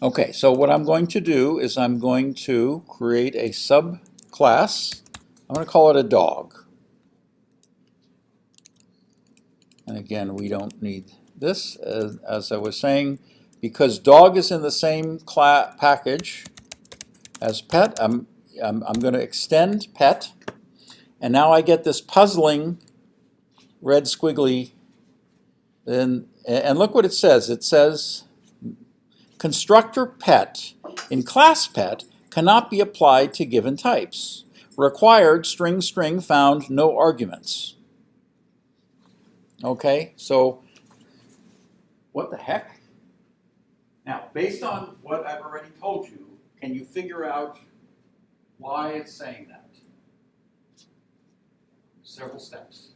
Okay, so what I'm going to do is I'm going to create a subclass. I'm going to call it a dog. And again, we don't need this, as I was saying, because dog is in the same package as pet. I'm going to extend pet, and now I get this puzzling red squiggly. And look what it says. It says constructor pet in class pet cannot be applied to given types. Required string found no arguments. Okay, so what the heck? Now, based on what I've already told you, can you figure out why it's saying that? Several steps.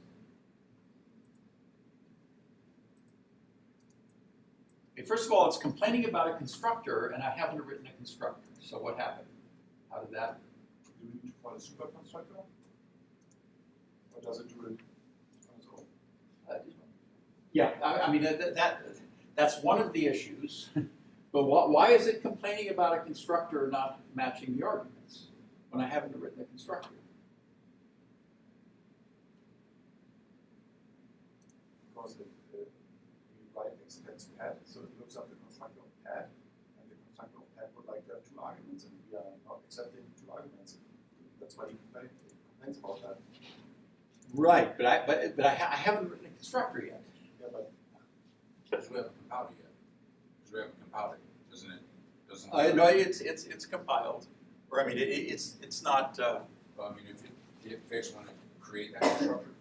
Okay, first of all, it's complaining about a constructor, and I haven't written a constructor. So what happened? How did that? Do we need to find a super constructor? Or does it do it on its own? Yeah, I mean, that's one of the issues. But why is it complaining about a constructor not matching the arguments when I haven't written a constructor? Because we write extends pad, so it looks up the constructor of pad, and the constructor of pad would like to have two arguments, and we are not accepting two arguments. That's why he complains about that. Right, but I haven't written a constructor yet. Yeah, but Because we haven't compiled it yet. Because we haven't compiled it, doesn't it? Doesn't No, it's compiled. Or I mean, it's not. Well, I mean, if you first want to create that constructor.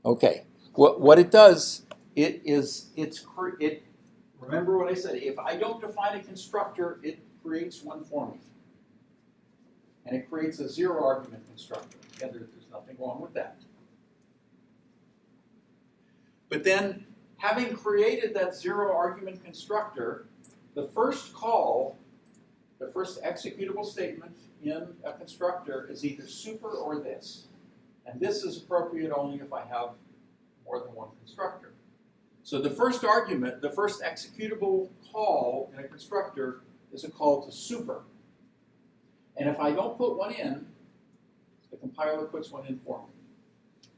Okay. What it does, remember what I said, if I don't define a constructor, it creates one for me. And it creates a zero argument constructor. Again, there's nothing wrong with that. But then, having created that zero argument constructor, the first call, the first executable statement in a constructor is either super or this. And this is appropriate only if I have more than one constructor. So the first argument, the first executable call in a constructor is a call to super. And if I don't put one in, the compiler puts one in for me.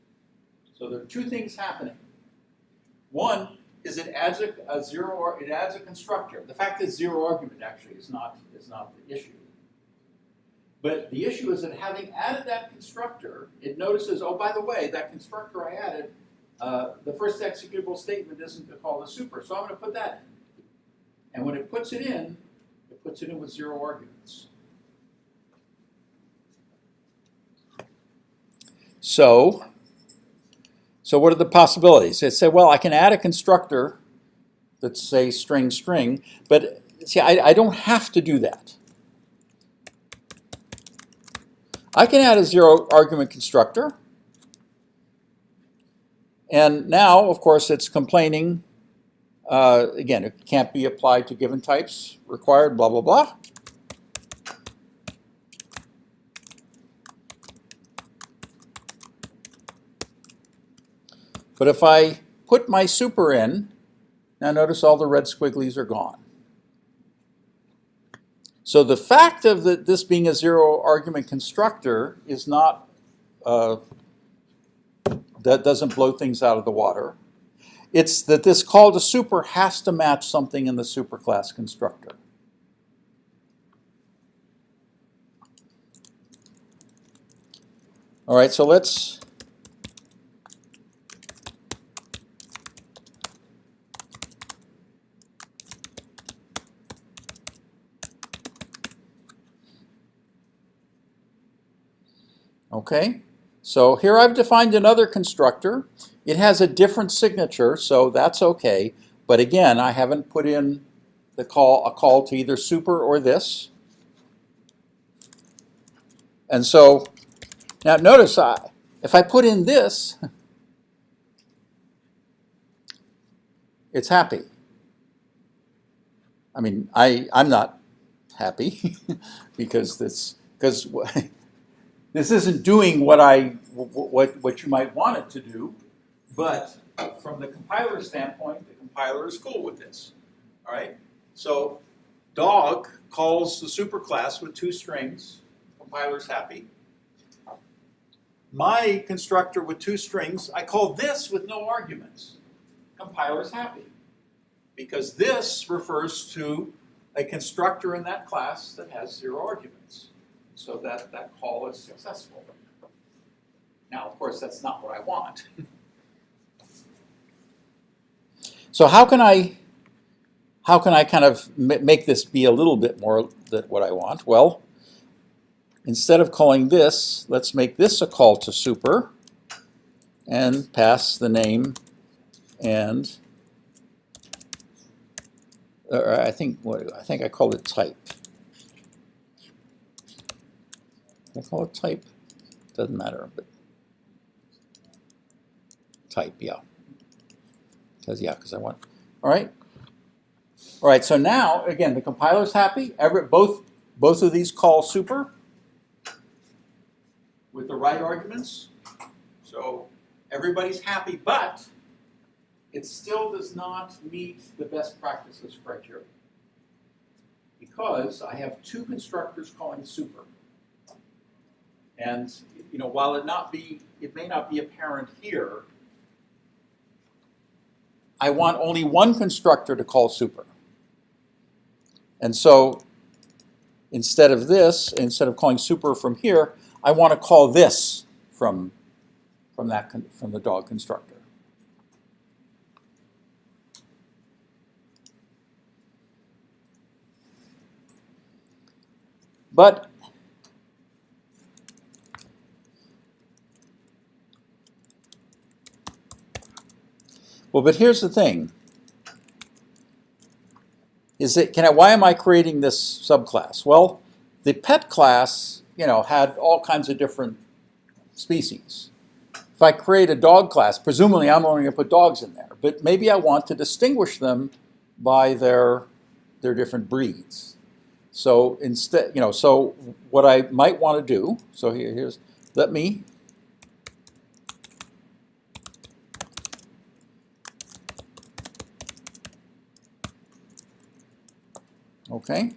So there are two things happening. One is it adds it adds a constructor. The fact that zero argument actually is not the issue. But the issue is that having added that constructor, it notices, oh, by the way, that constructor I added, the first executable statement isn't to call the super, so I'm going to put that in. And when it puts it in with zero arguments. So what are the possibilities? They say, well, I can add a constructor that's, say, string, but see, I don't have to do that. I can add a zero argument constructor. And now, of course, it's complaining, again, it can't be applied to given types, required, blah, blah, blah. But if I put my super in, now notice all the red squigglies are gone. So the fact of this being a zero argument constructor is not, that doesn't blow things out of the water. It's that this call to super has to match something in the superclass constructor. All right, so let's okay, so here I've defined another constructor. It has a different signature, so that's okay. But again, I haven't put in a call to either super or this. And so now notice if I put in this, it's happy. I mean, I'm not happy because this isn't doing what you might want it to do, but from the compiler standpoint, the compiler is cool with this. All right. So dog calls the superclass with 2 strings. Compiler's happy. My constructor with 2 strings, I call this with no arguments. Compiler's happy. Because this refers to a constructor in that class that has 0 arguments. So that call is successful. Now, of course, that's not what I want. So how can I kind of make this be a little bit more than what I want? Well, instead of calling this, let's make this a call to super and pass the name and, or I think I called it type. Did I call it type? Doesn't matter, but type, yeah. Because I want, all right. All right, so now, again, the compiler's happy. Both of these call super with the right arguments. So everybody's happy, but it still does not meet the best practices criteria. Because I have 2 constructors calling super. And while it may not be apparent here, I want only one constructor to call super. And so instead of calling super from here, I want to call this from the dog constructor. But here's the thing. Why am I creating this subclass? Well, the pet class, had all kinds of different species. If I create a dog class, presumably I'm only going to put dogs in there, but maybe I want to distinguish them by their different breeds. So instead, so what I might want to do, so let me okay.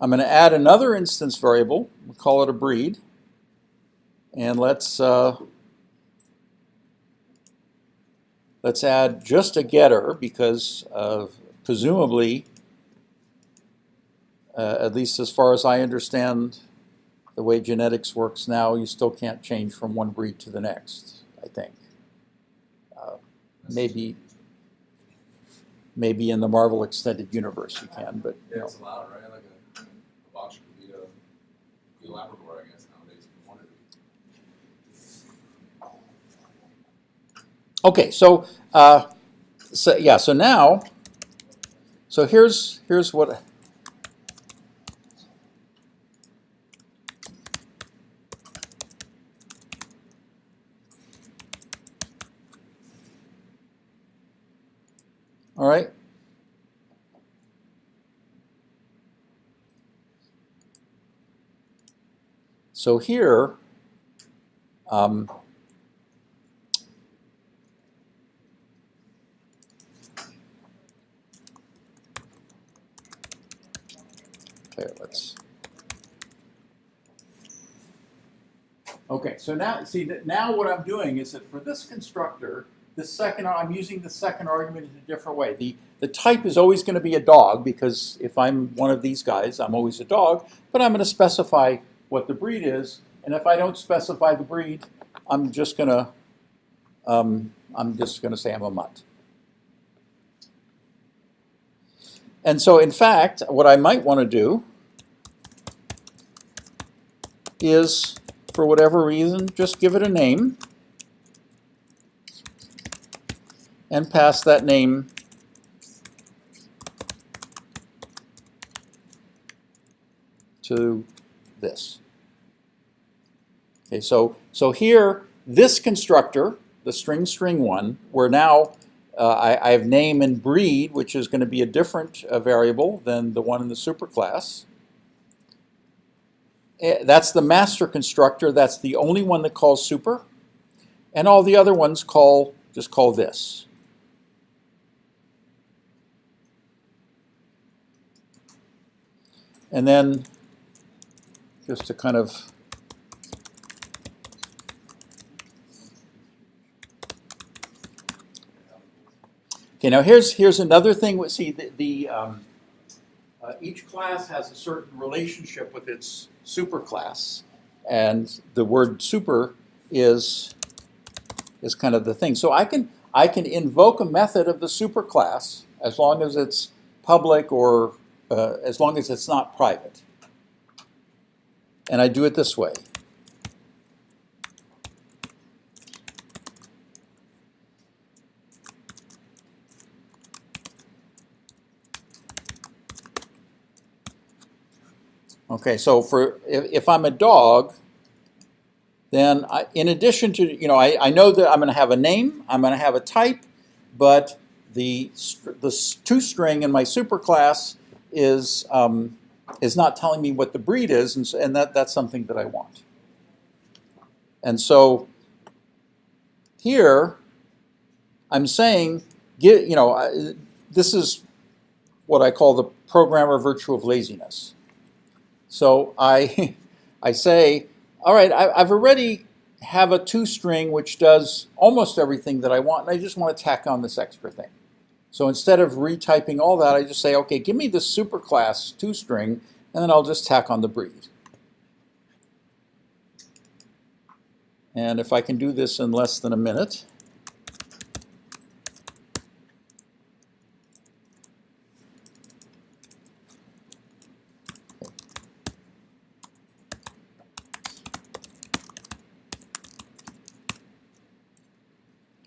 I'm going to add another instance variable. We'll call it a breed. And let's add just a getter because presumably, at least as far as I understand the way genetics works now, you still can't change from one breed to the next, I think. Maybe in the Marvel Extended Universe you can, but Yeah, it's allowed, right? Like a box could be a Labrador, I guess, nowadays, if you wanted to. Okay, so now, here's what. All right. So here, okay, so now, see that now what I'm doing is that for this constructor, I'm using the second argument in a different way. The type is always going to be a dog because if I'm one of these guys, I'm always a dog, but I'm going to specify what the breed is, and if I don't specify the breed, I'm just going to say I'm a mutt. And so in fact, what I might want to do is, for whatever reason, just give it a name and pass that name to this. Okay, so here, this constructor, the string one, where now I have name and breed, which is going to be a different variable than the one in the superclass. That's the master constructor. That's the only one that calls super. And all the other ones just call this. And then just to kind of okay, now here's another thing. See, each class has a certain relationship with its superclass, and the word super is kind of the thing. So I can invoke a method of the superclass as long as it's public or as long as it's not private. And I do it this way. Okay, so if I'm a dog, then in addition to, I know that I'm going to have a name, I'm going to have a type, but the toString in my superclass is not telling me what the breed is, and that's something that I want. And so here I'm saying, this is what I call the programmer virtue of laziness. So I say, all right, I've already have a toString which does almost everything that I want, and I just want to tack on this extra thing. So instead of retyping all that, I just say, okay, give me the superclass toString, and then I'll just tack on the breed. And if I can do this in less than a minute,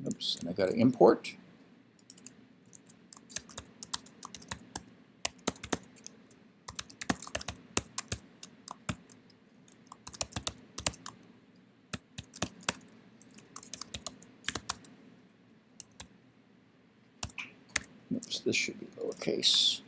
oops, and I got to import. Oops, this should be lowercase.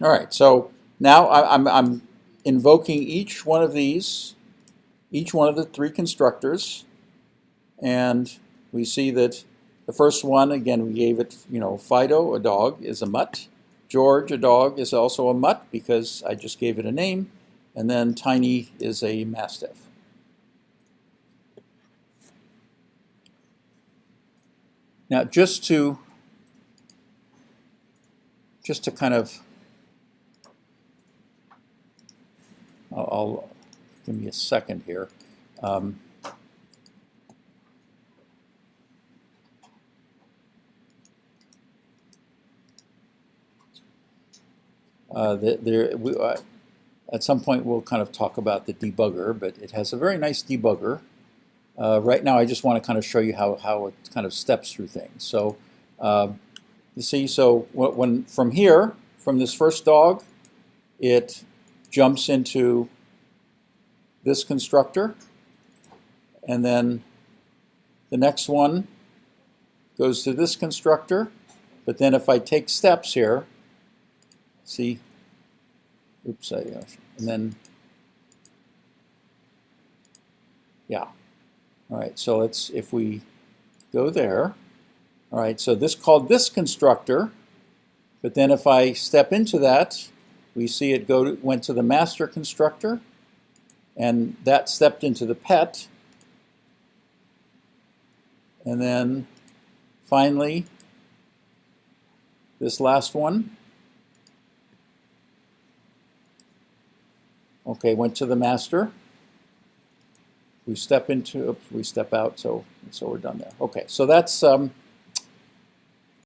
All right, so now I'm invoking each one of these, each one of the three constructors, and we see that the first one, again, we gave it, Fido, a dog, is a mutt. George, a dog, is also a mutt because I just gave it a name, and then Tiny is a mastiff. Now, just to kind of, I'll give me a second here. At some point we'll kind of talk about the debugger, but it has a very nice debugger. Right now I just want to kind of show you how it kind of steps through things. So you see, so when from here, from this first dog, it jumps into this constructor, and then the next one goes to this constructor. But then if I take steps here, see, oops, and then, yeah. All right, so if we go there, all right, so this called this constructor, but then if I step into that, we see it went to the master constructor, and that stepped into the pet, and then finally this last one, okay, went to the master. We step out, so we're done there. Okay, so that's